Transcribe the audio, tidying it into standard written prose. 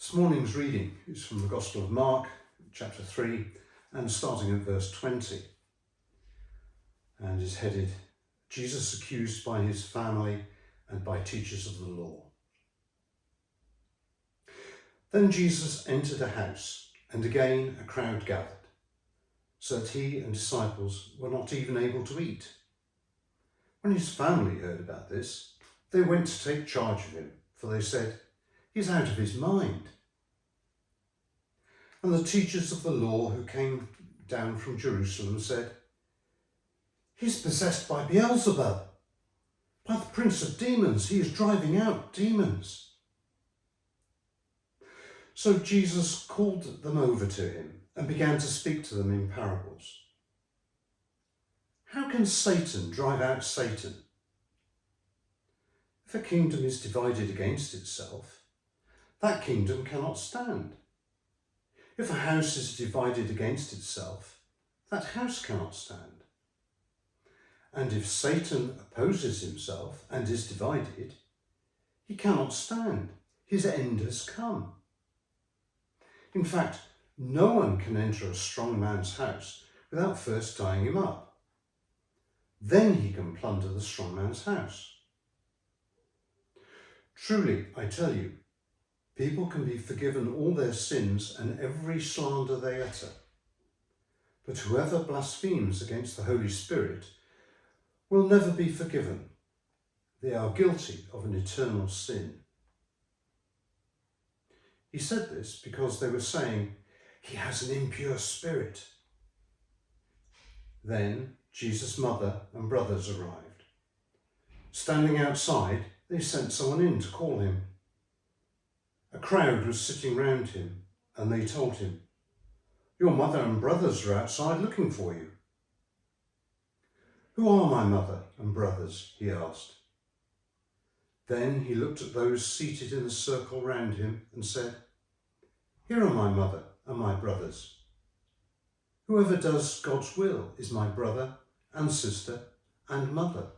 This morning's reading is from the Gospel of Mark, chapter 3, and starting at verse 20, and is headed, Jesus accused by his family and by teachers of the law. Then Jesus entered a house, and again a crowd gathered, so that he and disciples were not even able to eat. When his family heard about this, they went to take charge of him, for they said, "He's out of his mind." And the teachers of the law who came down from Jerusalem said, "He's possessed by Beelzebub. By the prince of demons, he is driving out demons." So Jesus called them over to him and began to speak to them in parables. "How can Satan drive out Satan? If a kingdom is divided against itself, that kingdom cannot stand. If a house is divided against itself, that house cannot stand. And if Satan opposes himself and is divided, he cannot stand. His end has come. In fact, no one can enter a strong man's house without first tying him up. Then he can plunder the strong man's house. Truly, I tell you, people can be forgiven all their sins and every slander they utter. But whoever blasphemes against the Holy Spirit will never be forgiven. They are guilty of an eternal sin." He said this because they were saying, "He has an impure spirit." Then Jesus' mother and brothers arrived. Standing outside, they sent someone in to call him. A crowd was sitting round him, and they told him, "Your mother and brothers are outside looking for you." "Who are my mother and brothers?" he asked. Then he looked at those seated in a circle round him and said, "Here are my mother and my brothers. Whoever does God's will is my brother and sister and mother."